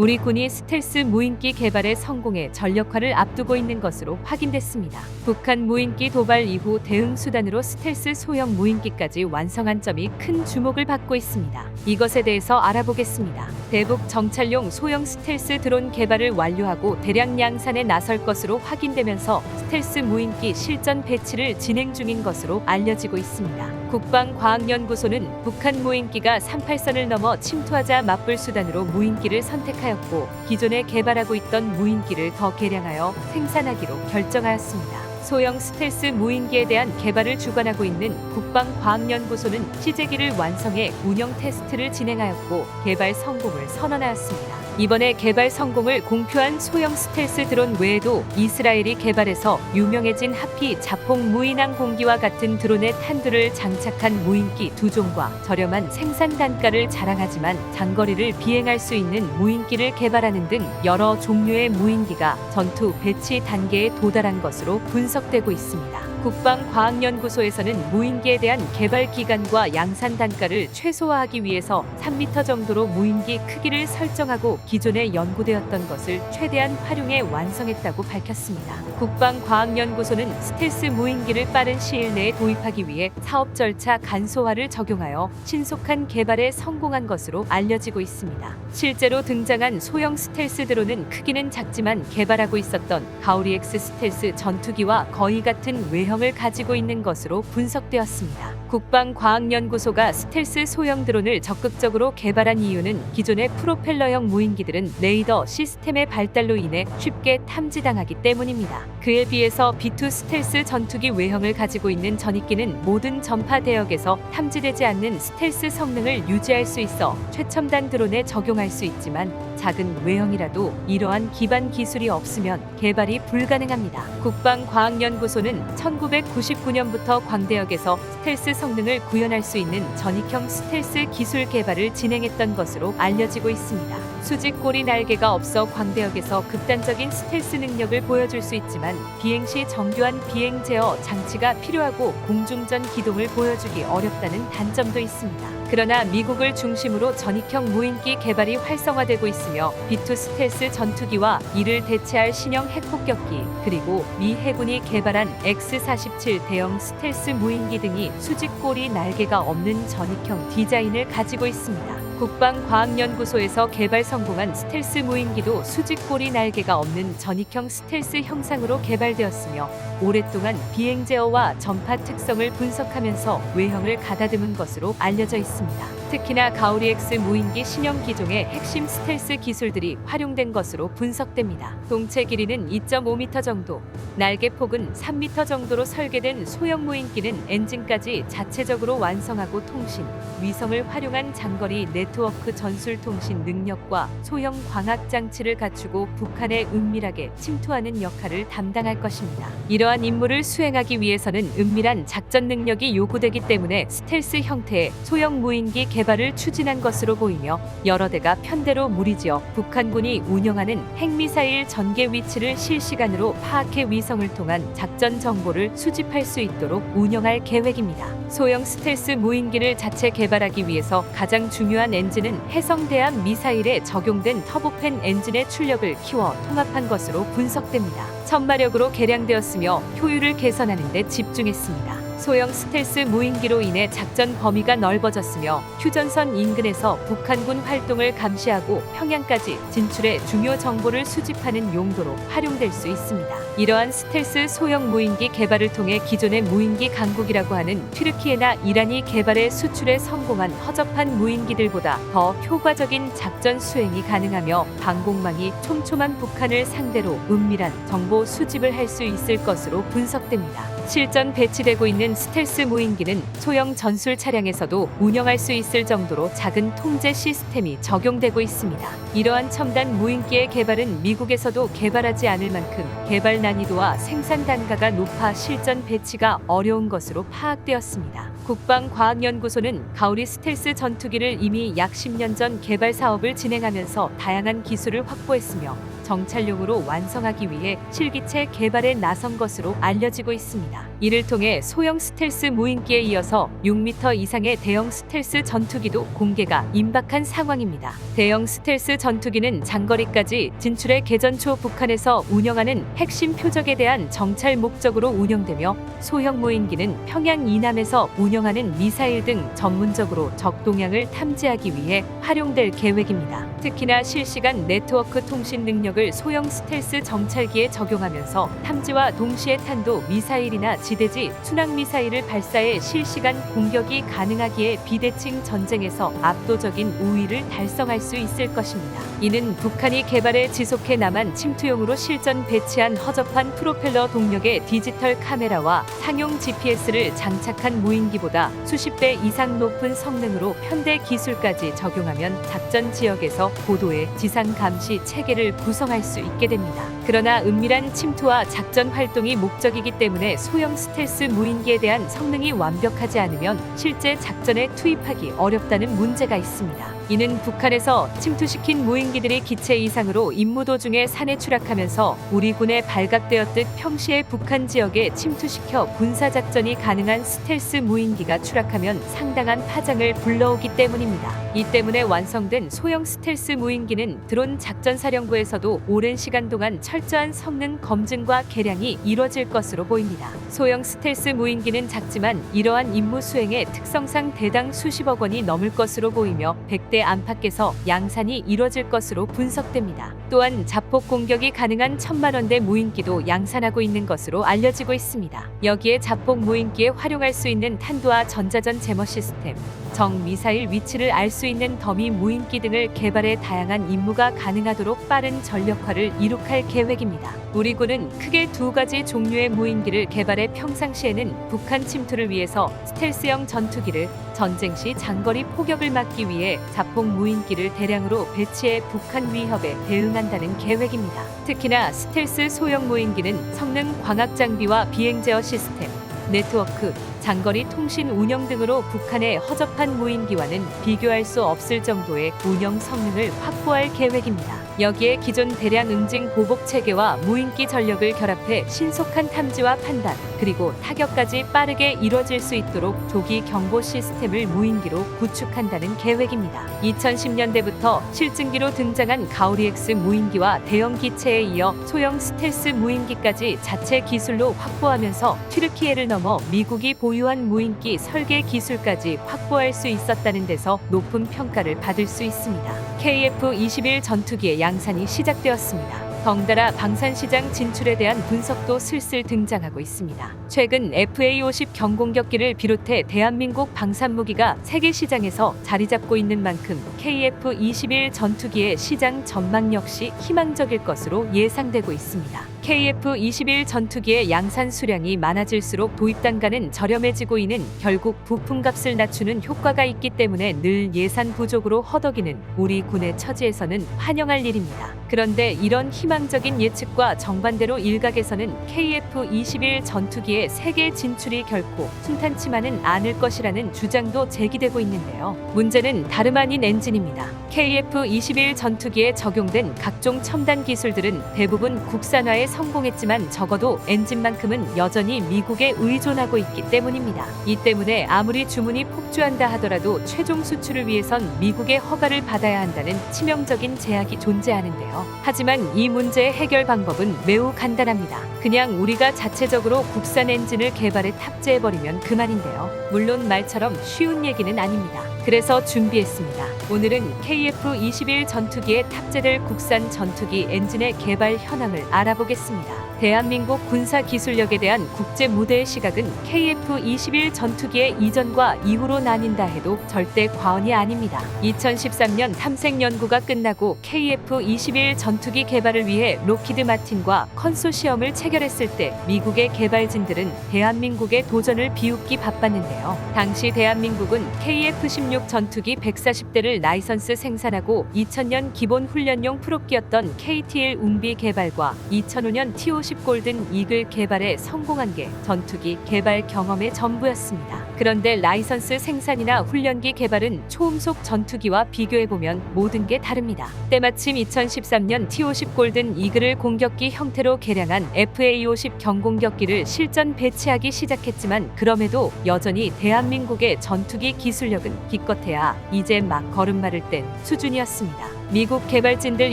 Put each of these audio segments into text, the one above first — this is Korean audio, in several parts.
우리 군이 스텔스 무인기 개발에 성공해 전력화를 앞두고 있는 것으로 확인됐습니다. 북한 무인기 도발 이후 대응 수단으로 스텔스 소형 무인기까지 완성한 점이 큰 주목을 받고 있습니다. 이것에 대해서 알아보겠습니다. 대북 정찰용 소형 스텔스 드론 개발을 완료하고 대량 양산에 나설 것으로 확인되면서 스텔스 무인기 실전 배치를 진행 중인 것으로 알려지고 있습니다. 국방과학연구소는 북한 무인기가 38선을 넘어 침투하자 맞불 수단으로 무인기를 선택하였고 기존에 개발하고 있던 무인기를 더 개량하여 생산하기로 결정하였습니다. 소형 스텔스 무인기에 대한 개발을 주관하고 있는 국방과학연구소는 시제기를 완성해 운영 테스트를 진행하였고 개발 성공을 선언하였습니다. 이번에 개발 성공을 공표한 소형 스텔스 드론 외에도 이스라엘이 개발해서 유명해진 하피 자폭 무인항 공기와 같은 드론의 탄두를 장착한 무인기 2종과 저렴한 생산 단가를 자랑하지만 장거리를 비행할 수 있는 무인기를 개발하는 등 여러 종류의 무인기가 전투 배치 단계에 도달한 것으로 분석되고 있습니다. 국방과학연구소에서는 무인기에 대한 개발 기간과 양산 단가를 최소화하기 위해서 3m 정도로 무인기 크기를 설정하고 기존에 연구되었던 것을 최대한 활용해 완성했다고 밝혔습니다. 국방과학연구소는 스텔스 무인기를 빠른 시일 내에 도입하기 위해 사업 절차 간소화를 적용하여 신속한 개발에 성공한 것으로 알려지고 있습니다. 실제로 등장한 소형 스텔스 드론은 크기는 작지만 개발하고 있었던 가오리-X 스텔스 전투기와 거의 같은 외형을 가지고 있는 것으로 분석되었습니다. 국방과학연구소가 스텔스 소형 드론을 적극적으로 개발한 이유는 기존의 프로펠러형 무인기들은 레이더 시스템의 발달로 인해 쉽게 탐지당하기 때문입니다. 그에 비해서 B2 스텔스 전투기 외형을 가지고 있는 전익기는 모든 전파 대역에서 탐지되지 않는 스텔스 성능을 유지할 수 있어 최첨단 드론에 적용할 수 있지만 작은 외형이라도 이러한 기반 기술이 없으면 개발이 불가능합니다. 국방과학연구소는 1999년부터 광대역에서 스텔스 성능을 구현할 수 있는 전익형 스텔스 기술 개발을 진행했던 것으로 알려지고 있습니다. 수직꼬리 날개가 없어 광대역에서 극단적인 스텔스 능력을 보여줄 수 있지만 비행 시 정교한 비행 제어 장치가 필요하고 공중전 기동을 보여주기 어렵다는 단점도 있습니다. 그러나 미국을 중심으로 전익형 무인기 개발이 활성화되고 있으며 B2 스텔스 전투기와 이를 대체할 신형 핵폭격기 그리고 미 해군이 개발한 X-47 대형 스텔스 무인기 등이 수직꼬리 날개가 없는 전익형 디자인을 가지고 있습니다. 국방과학연구소에서 개발 성공한 스텔스 무인기도 수직꼬리 날개가 없는 전익형 스텔스 형상으로 개발되었으며 오랫동안 비행 제어와 전파 특성을 분석하면서 외형을 가다듬은 것으로 알려져 있습니다. 특히나 가오리-X 무인기 신형 기종의 핵심 스텔스 기술들이 활용된 것으로 분석됩니다. 동체 길이는 2.5m 정도, 날개 폭은 3m 정도로 설계된 소형 무인기는 엔진까지 자체적으로 완성하고 통신, 위성을 활용한 장거리 네트워크 전술 통신 능력과 소형 광학 장치를 갖추고 북한에 은밀하게 침투하는 역할을 담당할 것입니다. 이러한 임무를 수행하기 위해서는 은밀한 작전 능력이 요구되기 때문에 스텔스 형태의 소형 무인기 개발을 추진한 것으로 보이며 여러 대가 편대로 무리지어 북한군이 운영하는 핵미사일 전개 위치를 실시간으로 파악해 위성을 통한 작전 정보를 수집할 수 있도록 운영할 계획입니다. 소형 스텔스 무인기를 자체 개발하기 위해서 가장 중요한 엔진은 해성대함 미사일에 적용된 터보팬 엔진의 출력을 키워 통합한 것으로 분석됩니다. 천마력으로 개량되었으며 효율을 개선하는 데 집중했습니다. 소형 스텔스 무인기로 인해 작전 범위가 넓어졌으며 휴전선 인근에서 북한군 활동을 감시하고 평양까지 진출해 중요 정보를 수집하는 용도로 활용될 수 있습니다. 이러한 스텔스 소형 무인기 개발을 통해 기존의 무인기 강국이라고 하는 튀르키예나 이란이 개발해 수출에 성공한 허접한 무인기들보다 더 효과적인 작전 수행이 가능하며 방공망이 촘촘한 북한을 상대로 은밀한 정보 수집을 할 수 있을 것으로 분석됩니다. 실전 배치되고 있는 스텔스 무인기는 소형 전술 차량에서도 운영할 수 있을 정도로 작은 통제 시스템이 적용되고 있습니다. 이러한 첨단 무인기의 개발은 미국에서도 개발하지 않을 만큼 개발 난이도와 생산 단가가 높아 실전 배치가 어려운 것으로 파악되었습니다. 국방과학연구소는 가오리 스텔스 전투기를 이미 약 10년 전 개발 사업을 진행하면서 다양한 기술을 확보했으며 정찰용으로 완성하기 위해 실기체 개발에 나선 것으로 알려지고 있습니다. 이를 통해 소형 스텔스 무인기에 이어서 6m 이상의 대형 스텔스 전투기도 공개가 임박한 상황입니다. 대형 스텔스 전투기는 장거리까지 진출해 개전 초 북한에서 운영하는 핵심 표적에 대한 정찰 목적으로 운영되며, 소형 무인기는 평양 이남에서 운영하는 미사일 등 전문적으로 적 동향을 탐지하기 위해 활용될 계획입니다. 특히나 실시간 네트워크 통신 능력을 소형 스텔스 정찰기에 적용하면서 탐지와 동시에 탄도 미사일이나 지대지 순항 미사일을 발사해 실시간 공격이 가능하기에 비대칭 전쟁에서 압도적인 우위를 달성할 수 있을 것입니다. 이는 북한이 개발해 지속해 남한 침투용으로 실전 배치한 허접한 프로펠러 동력의 디지털 카메라와 상용 GPS를 장착한 무인기보다 수십 배 이상 높은 성능으로 현대 기술까지 적용하면 작전 지역에서 고도의 지상 감시 체계를 구성할 수 있게 됩니다. 그러나 은밀한 침투와 작전 활동이 목적이기 때문에 소형 스텔스 무인기에 대한 성능이 완벽하지 않으면 실제 작전에 투입하기 어렵다는 문제가 있습니다. 이는 북한에서 침투시킨 무인기들이 기체 이상으로 임무 도중에 산에 추락하면서 우리 군에 발각되었듯 평시에 북한 지역에 침투시켜 군사작전이 가능한 스텔스 무인기가 추락하면 상당한 파장을 불러오기 때문입니다. 이 때문에 완성된 소형 스텔스 무인기는 드론 작전사령부에서도 오랜 시간 동안 철저한 성능 검증과 개량이 이뤄질 것으로 보입니다. 소형 스텔스 무인기는 작지만 이러한 임무 수행의 특성상 대당 수십억 원이 넘을 것으로 보이며 100대 안팎에서 양산이 이뤄질 것으로 분석됩니다. 또한 자폭 공격이 가능한 1000만 원대 무인기도 양산하고 있는 것으로 알려지고 있습니다. 여기에 자폭 무인기에 활용할 수 있는 탄두와 전자전 제머 시스템, 적 미사일 위치를 알 수 있는 더미 무인기 등을 개발해 다양한 임무가 가능하도록 빠른 전력화를 이룩할 계획입니다. 우리 군은 크게 두 가지 종류의 무인기를 개발해 평상시에는 북한 침투를 위해서 스텔스형 전투기를, 전쟁 시 장거리 포격을 막기 위해 자폭 무인기를 대량으로 배치해 북한 위협에 대응한다는 계획입니다. 특히나 스텔스 소형 무인기는 성능 광학 장비와 비행 제어 시스템, 네트워크, 장거리 통신 운영 등으로 북한의 허접한 무인기와는 비교할 수 없을 정도의 운영 성능을 확보할 계획입니다. 여기에 기존 대량 응징 보복 체계와 무인기 전력을 결합해 신속한 탐지와 판단, 그리고 타격까지 빠르게 이뤄질 수 있도록 조기 경보 시스템을 무인기로 구축한다는 계획입니다. 2010년대부터 실증기로 등장한 가오리-X 무인기와 대형 기체에 이어 소형 스텔스 무인기까지 자체 기술로 확보하면서 튀르키예를 넘어 미국이 보유한 무인기 설계 기술까지 확보할 수 있었다는 데서 높은 평가를 받을 수 있습니다. KF-21 전투기의 양산이 시작되었습니다. 덩달아 방산시장 진출에 대한 분석도 슬슬 등장하고 있습니다. 최근 FA-50 경공격기를 비롯해 대한민국 방산무기가 세계 시장에서 자리 잡고 있는 만큼 KF-21 전투기의 시장 전망 역시 희망적일 것으로 예상되고 있습니다. KF-21 전투기의 양산 수량이 많아질수록 도입 단가는 저렴해지고 이는 결국 부품값을 낮추는 효과가 있기 때문에 늘 예산 부족으로 허덕이는 우리 군의 처지에서는 환영할 일입니다. 그런데 이런 희망적인 예측과 정반대로 일각에서는 KF-21 전투기의 세계 진출이 결코 순탄치만은 않을 것이라는 주장도 제기되고 있는데요. 문제는 다름 아닌 엔진입니다. KF-21 전투기에 적용된 각종 첨단 기술들은 대부분 국산화에 성공했지만 적어도 엔진만큼은 여전히 미국에 의존하고 있기 때문입니다. 이 때문에 아무리 주문이 폭주한다 하더라도 최종 수출을 위해선 미국의 허가를 받아야 한다는 치명적인 제약이 존재하는데요. 하지만 이 문제의 해결 방법은 매우 간단합니다. 그냥 우리가 자체적으로 국산 엔진을 개발해 탑재해버리면 그만인데요. 물론 말처럼 쉬운 얘기는 아닙니다. 그래서 준비했습니다. 오늘은 KF-21 전투기에 탑재될 국산 전투기 엔진의 개발 현황을 알아보겠습니다. 대한민국 군사 기술력에 대한 국제 무대의 시각은 KF-21 전투기의 이전과 이후로 나뉜다 해도 절대 과언이 아닙니다. 2013년 탐색 연구가 끝나고 KF-21 전투기 개발을 위해 록히드 마틴과 컨소시엄을 체결했을 때 미국의 개발진들은 대한민국의 도전을 비웃기 바빴는데요. 당시 대한민국은 KF-16 전투기 140대를 라이선스 생산하고 2000년 기본 훈련용 프로기였던 KTL 웅비 개발과 2005년 2015년 T-50 골든 이글 개발에 성공한 게 전투기 개발 경험의 전부였습니다. 그런데 라이선스 생산이나 훈련기 개발은 초음속 전투기와 비교해보면 모든 게 다릅니다. 때마침 2013년 T-50 골든 이글을 공격기 형태로 개량한 FA-50 경공격기를 실전 배치하기 시작했지만 그럼에도 여전히 대한민국의 전투기 기술력은 기껏해야 이제 막 걸음마를 뗀 수준이었습니다. 미국 개발진들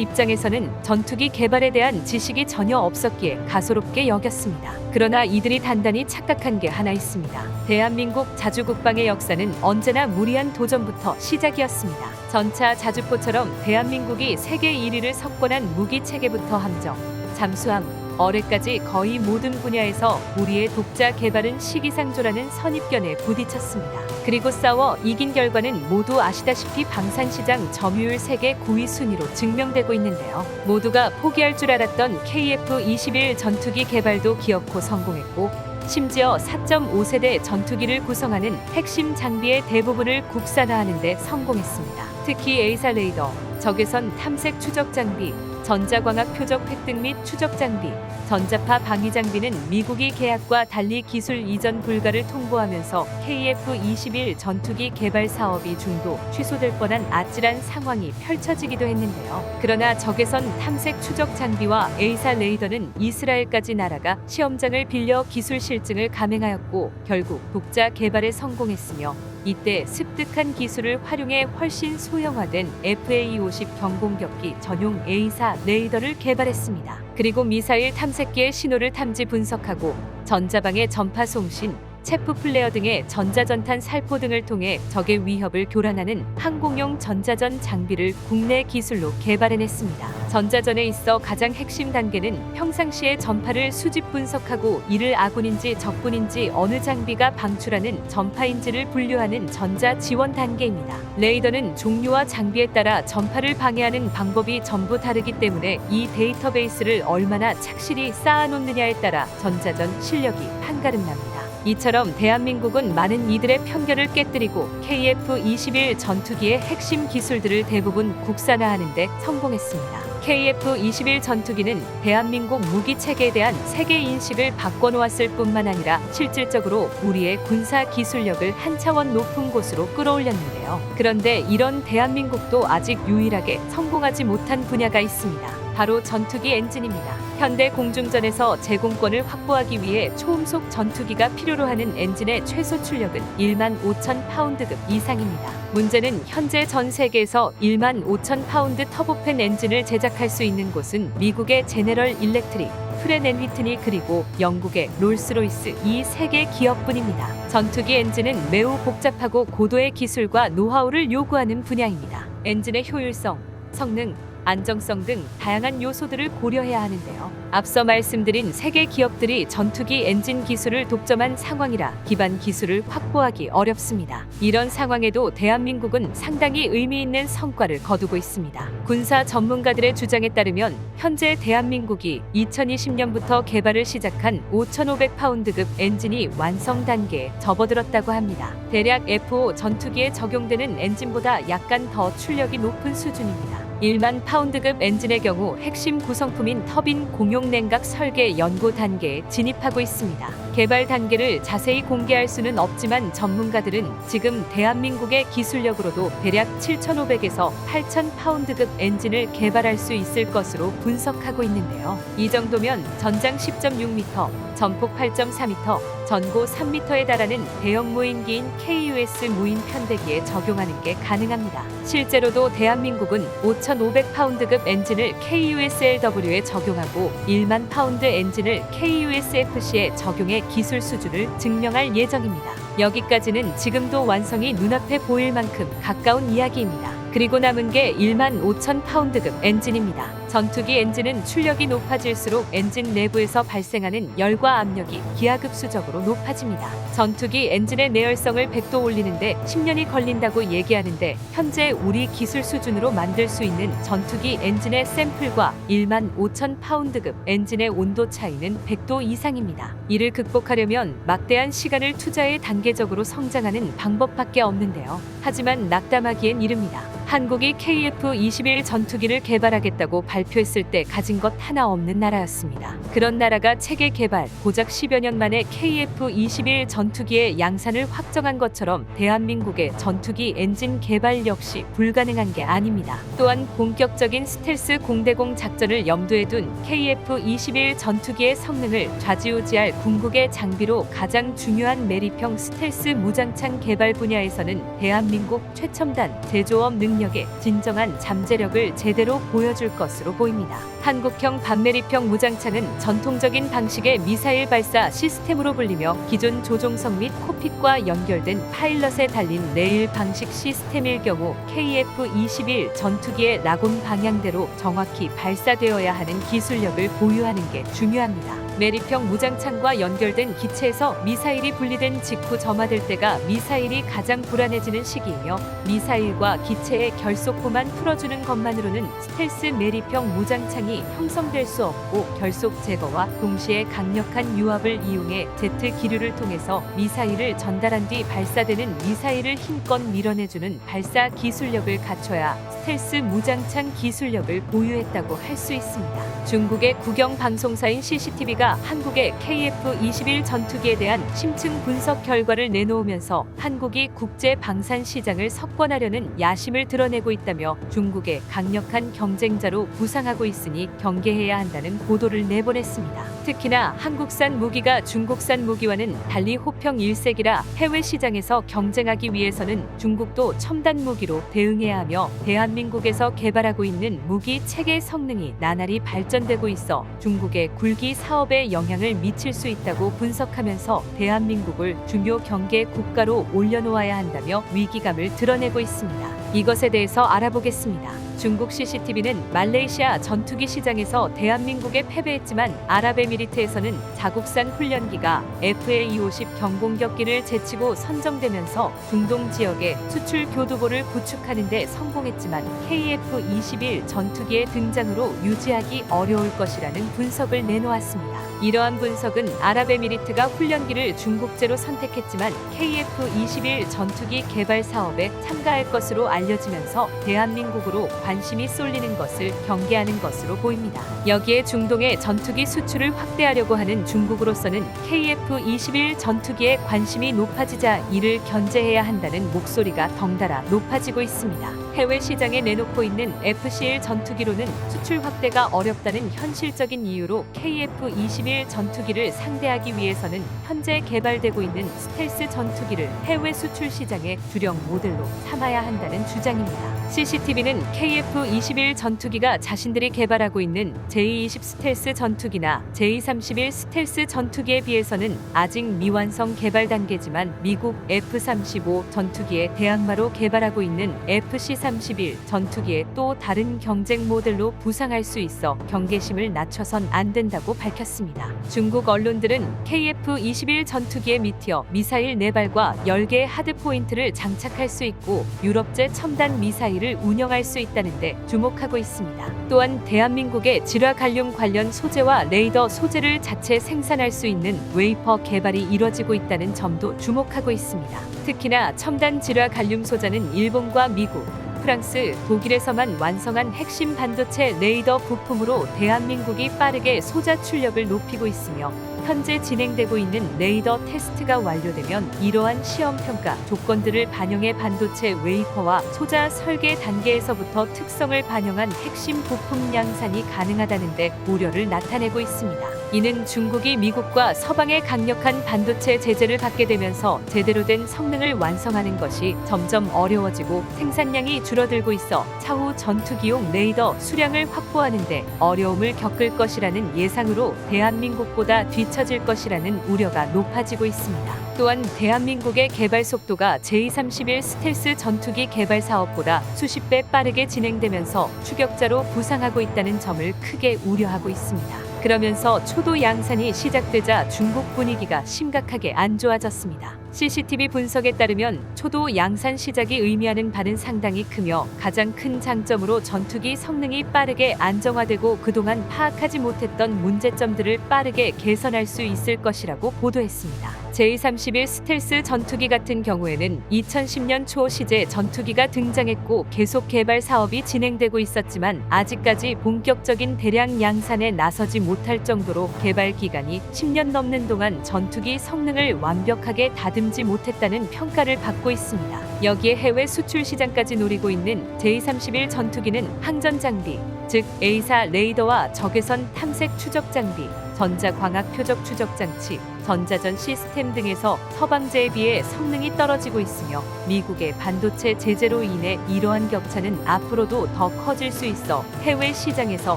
입장에서는 전투기 개발에 대한 지식이 전혀 없었기에 가소롭게 여겼습니다. 그러나 이들이 단단히 착각한 게 하나 있습니다. 대한민국 자주국방의 역사는 언제나 무리한 도전부터 시작이었습니다. 전차 자주포처럼 대한민국이 세계 1위를 석권한 무기 체계부터 함정, 잠수함, 어뢰까지 거의 모든 분야에서 우리의 독자 개발은 시기상조라는 선입견에 부딪혔습니다. 그리고 싸워 이긴 결과는 모두 아시다시피 방산시장 점유율 세계 9위 순위로 증명되고 있는데요. 모두가 포기할 줄 알았던 KF-21 전투기 개발도 기어코 성공했고 심지어 4.5세대 전투기를 구성하는 핵심 장비의 대부분을 국산화하는 데 성공했습니다. 특히 A사 레이더, 적외선 탐색 추적 장비, 전자광학 표적 획득 및 추적 장비, 전자파 방위 장비는 미국이 계약과 달리 기술 이전 불가를 통보하면서 KF-21 전투기 개발 사업이 중도 취소될 뻔한 아찔한 상황이 펼쳐지기도 했는데요. 그러나 적외선 탐색 추적 장비와 A사 레이더는 이스라엘까지 날아가 시험장을 빌려 기술 실증을 감행하였고 결국 독자 개발에 성공했으며 이때 습득한 기술을 활용해 훨씬 소형화된 FA-50 경공격기 전용 A사 레이더를 개발했습니다. 그리고 미사일 탐색기의 신호를 탐지 분석하고 전자방의 전파 송신, 체프 플레어 등의 전자전탄 살포 등을 통해 적의 위협을 교란하는 항공용 전자전 장비를 국내 기술로 개발해냈습니다. 전자전에 있어 가장 핵심 단계는 평상시에 전파를 수집 분석하고 이를 아군인지 적군인지 어느 장비가 방출하는 전파인지를 분류하는 전자 지원 단계입니다. 레이더는 종류와 장비에 따라 전파를 방해하는 방법이 전부 다르기 때문에 이 데이터베이스를 얼마나 착실히 쌓아놓느냐에 따라 전자전 실력이 판가름납니다. 이처럼 대한민국은 많은 이들의 편견을 깨뜨리고 KF-21 전투기의 핵심 기술들을 대부분 국산화하는 데 성공했습니다. KF-21 전투기는 대한민국 무기체계에 대한 세계 인식을 바꿔놓았을 뿐만 아니라 실질적으로 우리의 군사 기술력을 한 차원 높은 곳으로 끌어올렸는데요. 그런데 이런 대한민국도 아직 유일하게 성공하지 못한 분야가 있습니다. 바로 전투기 엔진입니다. 현대 공중전에서 제공권을 확보하기 위해 초음속 전투기가 필요로 하는 엔진의 최소 출력은 1만 5천 파운드급 이상입니다. 문제는 현재 전 세계에서 1만 5천 파운드 터보팬 엔진을 제작할 수 있는 곳은 미국의 제네럴 일렉트릭, 프렛 앤 휘트니 그리고 영국의 롤스로이스 이 세 개 기업뿐입니다. 전투기 엔진은 매우 복잡하고 고도의 기술과 노하우를 요구하는 분야입니다. 엔진의 효율성, 성능, 안정성 등 다양한 요소들을 고려해야 하는데요. 앞서 말씀드린 세계 기업들이 전투기 엔진 기술을 독점한 상황이라 기반 기술을 확보하기 어렵습니다. 이런 상황에도 대한민국은 상당히 의미 있는 성과를 거두고 있습니다. 군사 전문가들의 주장에 따르면 현재 대한민국이 2020년부터 개발을 시작한 5,500파운드급 엔진이 완성 단계에 접어들었다고 합니다. 대략 F5 전투기에 적용되는 엔진보다 약간 더 출력이 높은 수준입니다. 1만 파운드급 엔진의 경우 핵심 구성품인 터빈 공용 냉각 설계 연구 단계에 진입하고 있습니다. 개발 단계를 자세히 공개할 수는 없지만 전문가들은 지금 대한민국의 기술력으로도 대략 7,500에서 8,000 파운드급 엔진을 개발할 수 있을 것으로 분석하고 있는데요. 이 정도면 전장 10.6m, 전폭 8.4m, 전고 3m에 달하는 대형 무인기인 KUS 무인 편대기에 적용하는 게 가능합니다. 실제로도 대한민국은 5,500파운드급 엔진을 KUSLW에 적용하고 1만 파운드 엔진을 KUSFC에 적용해 기술 수준을 증명할 예정입니다. 여기까지는 지금도 완성이 눈앞에 보일 만큼 가까운 이야기입니다. 그리고 남은 게 1만 5천 파운드급 엔진입니다. 전투기 엔진은 출력이 높아질수록 엔진 내부에서 발생하는 열과 압력이 기하급수적으로 높아집니다. 전투기 엔진의 내열성을 100도 올리는데 10년이 걸린다고 얘기하는데 현재 우리 기술 수준으로 만들 수 있는 전투기 엔진의 샘플과 1만 5천 파운드급 엔진의 온도 차이는 100도 이상입니다. 이를 극복하려면 막대한 시간을 투자해 단계적으로 성장하는 방법밖에 없는데요. 하지만 낙담하기엔 이릅니다. 한국이 KF-21 전투기를 개발하겠다고 발표했을 때 가진 것 하나 없는 나라였습니다. 그런 나라가 체계 개발, 고작 10여 년 만에 KF-21 전투기의 양산을 확정한 것처럼 대한민국의 전투기 엔진 개발 역시 불가능한 게 아닙니다. 또한 본격적인 스텔스 공대공 작전을 염두에 둔 KF-21 전투기의 성능을 좌지우지할 궁극의 장비로 가장 중요한 매립형 스텔스 무장창 개발 분야에서는 대한민국 최첨단 제조업 능력의 진정한 잠재력을 제대로 보여줄 것으로 보입니다. 한국형 반매립형 무장창은 전통적인 방식의 미사일 발사 시스템으로 불리며 기존 조종석 및 콕핏과 연결된 파일럿에 달린 레일 방식 시스템일 경우 KF-21 전투기의 라곤 방향대로 정확히 발사되어야 하는 기술력을 보유하는 게 중요합니다. 매립형 무장창과 연결된 기체에서 미사일이 분리된 직후 점화될 때가 미사일이 가장 불안해지는 시기이며 미사일과 기체의 결속부만 풀어주는 것만으로는 스텔스 매립형 무장창이 형성될 수 없고 결속 제거와 동시에 강력한 유압을 이용해 제트 기류를 통해서 미사일을 전달한 뒤 발사되는 미사일을 힘껏 밀어내주는 발사 기술력을 갖춰야 스텔스 무장창 기술력을 보유했다고 할 수 있습니다. 중국의 국영 방송사인 CCTV가 한국의 KF-21 전투기에 대한 심층 분석 결과를 내놓으면서 한국이 국제 방산 시장을 석권하려는 야심을 드러내고 있다며 중국의 강력한 경쟁자로 부상하고 있으니 경계해야 한다는 보도를 내보냈습니다. 특히나 한국산 무기가 중국산 무기와는 달리 호평 일색이라 해외 시장에서 경쟁하기 위해서는 중국도 첨단 무기로 대응해야 하며 대한민국에서 개발하고 있는 무기 체계 성능이 나날이 발전되고 있어 중국의 굴기 사업에 영향을 미칠 수 있다고 분석하면서 대한민국을 중요 경계 국가로 올려놓아야 한다며 위기감을 드러내고 있습니다. 이것에 대해서 알아보겠습니다. 중국 CCTV는 말레이시아 전투기 시장에서 대한민국에 패배했지만 아랍에미리트에서는 자국산 훈련기가 FA-50 경공격기를 제치고 선정되면서 중동 지역의 수출 교두보를 구축하는 데 성공했지만 KF-21 전투기의 등장으로 유지하기 어려울 것이라는 분석을 내놓았습니다. 이러한 분석은 아랍에미리트가 훈련기를 중국제로 선택했지만 KF-21 전투기 개발 사업에 참가할 것으로 알려지면서 대한민국으로 관심이 쏠리는 것을 경계하는 것으로 보입니다. 여기에 중동의 전투기 수출을 확대하려고 하는 중국으로서는 KF-21 전투기에 관심이 높아지자 이를 견제해야 한다는 목소리가 덩달아 높아지고 있습니다. 해외 시장에 내놓고 있는 FC-1 전투기로는 수출 확대가 어렵다는 현실적인 이유로 KF-21 전투기를 상대하기 위해서는 현재 개발되고 있는 스텔스 전투기를 해외 수출 시장의 주력 모델로 삼아야 한다는 주장입니다. CCTV는 KF-21 전투기가 자신들이 개발하고 있는 J-20 스텔스 전투기나 J-31 스텔스 전투기에 비해서는 아직 미완성 개발 단계지만 미국 F-35 전투기의 대항마로 개발하고 있는 FC-31 전투기의 또 다른 경쟁 모델로 부상할 수 있어 경계심을 낮춰선 안 된다고 밝혔습니다. 중국 언론들은 KF-21 전투기의 미티어 미사일 4발과 10개의 하드포인트를 장착할 수 있고 유럽제 첨단 미사일을 운영할 수 있다는데 주목하고 있습니다. 또한 대한민국의 질화 갈륨 관련 소재와 레이더 소재를 자체 생산할 수 있는 웨이퍼 개발이 이뤄지고 있다는 점도 주목하고 있습니다. 특히나 첨단 질화 갈륨 소재는 일본과 미국, 프랑스, 독일에서만 완성한 핵심 반도체 레이더 부품으로 대한민국이 빠르게 소자 출력을 높이고 있으며 현재 진행되고 있는 레이더 테스트가 완료되면 이러한 시험 평가 조건들을 반영해 반도체 웨이퍼와 소자 설계 단계에서부터 특성을 반영한 핵심 부품 양산이 가능하다는데 우려를 나타내고 있습니다. 이는 중국이 미국과 서방의 강력한 반도체 제재를 받게 되면서 제대로 된 성능을 완성하는 것이 점점 어려워지고 생산량이 줄어들고 있어 차후 전투기용 레이더 수량을 확보하는데 어려움을 겪을 것이라는 예상으로 대한민국보다 뒤처질 것이라는 우려가 높아지고 있습니다. 또한 대한민국의 개발 속도가 J-31 스텔스 전투기 개발 사업보다 수십 배 빠르게 진행되면서 추격자로 부상하고 있다는 점을 크게 우려하고 있습니다. 그러면서 초도 양산이 시작되자 중국 분위기가 심각하게 안 좋아졌습니다. CCTV 분석에 따르면 초도 양산 시작이 의미하는 바는 상당히 크며 가장 큰 장점으로 전투기 성능이 빠르게 안정화되고 그동안 파악하지 못했던 문제점들을 빠르게 개선할 수 있을 것이라고 보도했습니다. J-31 스텔스 전투기 같은 경우에는 2010년 초 시제 전투기가 등장했고 계속 개발 사업이 진행되고 있었지만 아직까지 본격적인 대량 양산에 나서지 못할 정도로 개발 기간이 10년 넘는 동안 전투기 성능을 완벽하게 다듬지 못했다는 평가를 받고 있습니다. 여기에 해외 수출 시장까지 노리고 있는 J-31 전투기는 항전 장비, 즉 A사 레이더와 적외선 탐색 추적 장비, 전자광학 표적 추적 장치, 전자전 시스템 등에서 서방제에 비해 성능이 떨어지고 있으며 미국의 반도체 제재로 인해 이러한 격차는 앞으로도 더 커질 수 있어 해외 시장에서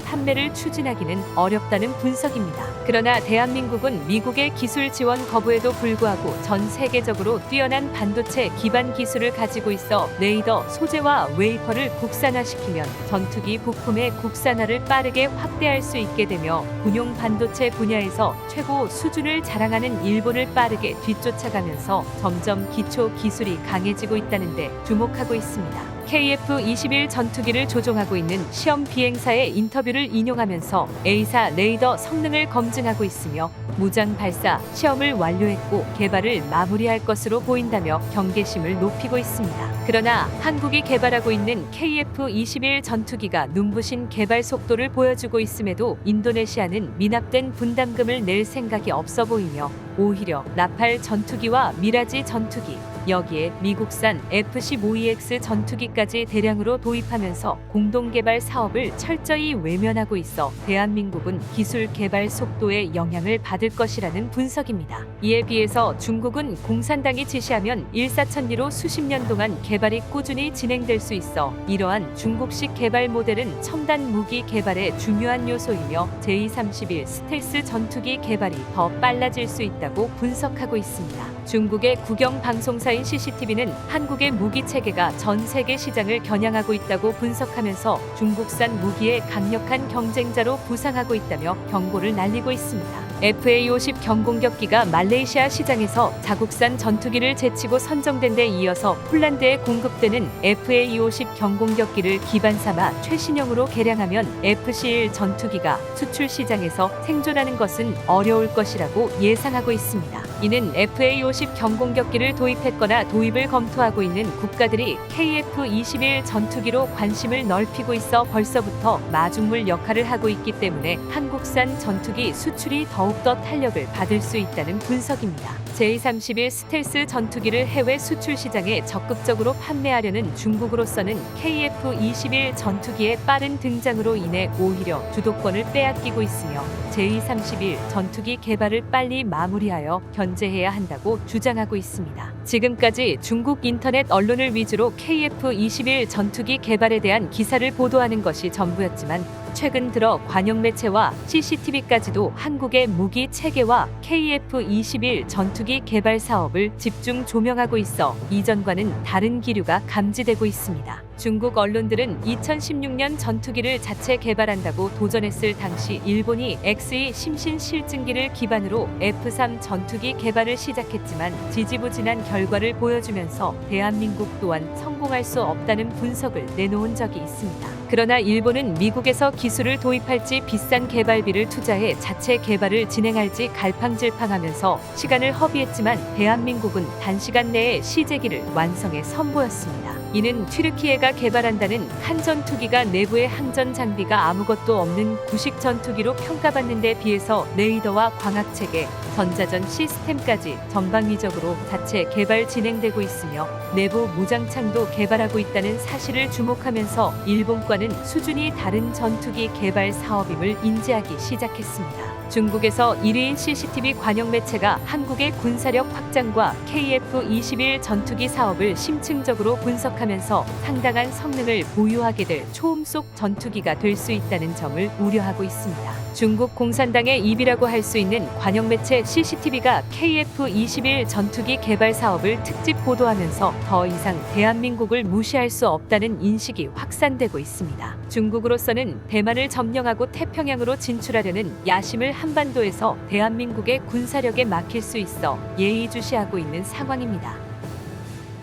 판매를 추진하기는 어렵다는 분석입니다. 그러나 대한민국은 미국의 기술 지원 거부에도 불구하고 전 세계적으로 뛰어난 반도체 기반 기술을 가지고 있어 레이더, 소재와 웨이퍼를 국산화시키면 전투기 부품의 국산화를 빠르게 확대할 수 있게 되며 군용 반도체 분야에서 최고 수준을 자랑하는 일본을 빠르게 뒤쫓아가면서 점점 기초 기술이 강해지고 있다는 데 주목하고 있습니다. KF-21 전투기를 조종하고 있는 시험 비행사의 인터뷰를 인용하면서 A사 레이더 성능을 검증하고 있으며 무장 발사 시험을 완료했고 개발을 마무리할 것으로 보인다며 경계심을 높이고 있습니다. 그러나 한국이 개발하고 있는 KF-21 전투기가 눈부신 개발 속도를 보여주고 있음에도 인도네시아는 미납된 분담금을 낼 생각이 없어 보이며 오히려 라팔 전투기와 미라지 전투기, 여기에 미국산 F-15EX 전투기까지 대량으로 도입하면서 공동개발 사업을 철저히 외면하고 있어 대한민국은 기술 개발 속도에 영향을 받을 것이라는 분석입니다. 이에 비해서 중국은 공산당이 지시하면 일사천리로 수십 년 동안 개발이 꾸준히 진행될 수 있어 이러한 중국식 개발 모델은 첨단 무기 개발의 중요한 요소이며 J-31 스텔스 전투기 개발이 더 빨라질 수 있다고 분석하고 있습니다. 중국의 국영 방송사인 CCTV는 한국의 무기 체계가 전 세계 시장을 겨냥하고 있다고 분석하면서 중국산 무기의 강력한 경쟁자로 부상하고 있다며 경고를 날리고 있습니다. FA-50 경공격기가 말레이시아 시장에서 자국산 전투기를 제치고 선정된 데 이어서 폴란드에 공급되는 FA-50 경공격기를 기반 삼아 최신형으로 개량하면 FC-1 전투기가 수출 시장에서 생존하는 것은 어려울 것이라고 예상하고 있습니다. 이는 FA-50 경공격기를 도입했거나 도입을 검토하고 있는 국가들이 KF-21 전투기로 관심을 넓히고 있어 벌써부터 마중물 역할을 하고 있기 때문에 한국산 전투기 수출이 더욱더 탄력을 받을 수 있다는 분석입니다. J-31 스텔스 전투기를 해외 수출 시장에 적극적으로 판매하려는 중국으로서는 KF-21 전투기의 빠른 등장으로 인해 오히려 주도권을 빼앗기고 있으며 J-31 전투기 개발을 빨리 마무리하여 견제해야 한다고 주장하고 있습니다. 지금까지 중국 인터넷 언론을 위주로 KF-21 전투기 개발에 대한 기사를 보도하는 것이 전부였지만 최근 들어 관영 매체와 CCTV까지도 한국의 무기 체계와 KF-21 전투기 개발 사업을 집중 조명하고 있어 이전과는 다른 기류가 감지되고 있습니다. 중국 언론들은 2016년 전투기를 자체 개발한다고 도전했을 당시 일본이 XE 심신 실증기를 기반으로 F-3 전투기 개발을 시작했지만 지지부진한 결과를 보여주면서 대한민국 또한 성공할 수 없다는 분석을 내놓은 적이 있습니다. 그러나 일본은 미국에서 기술을 도입할지 비싼 개발비를 투자해 자체 개발을 진행할지 갈팡질팡하면서 시간을 허비했지만 대한민국은 단시간 내에 시제기를 완성해 선보였습니다. 이는 튀르키예가 개발한다는 한 전투기가 내부의 항전 장비가 아무것도 없는 구식 전투기로 평가받는 데 비해서 레이더와 광학체계, 전자전 시스템까지 전방위적으로 자체 개발 진행되고 있으며 내부 무장창도 개발하고 있다는 사실을 주목하면서 일본과는 수준이 다른 전투기 개발 사업임을 인지하기 시작했습니다. 중국에서 1위인 CCTV 관영 매체가 한국의 군사력 확장과 KF-21 전투기 사업을 심층적으로 분석한 진격하면서 상당한 성능을 보유하게 될 초음속 전투기가 될 수 있다는 점을 우려하고 있습니다. 중국 공산당의 입이라고 할 수 있는 관영 매체 CCTV가 KF-21 전투기 개발 사업을 특집 보도하면서 더 이상 대한민국을 무시할 수 없다는 인식이 확산되고 있습니다. 중국으로서는 대만을 점령하고 태평양으로 진출하려는 야심을 한반도에서 대한민국의 군사력에 막힐 수 있어 예의주시하고 있는 상황입니다.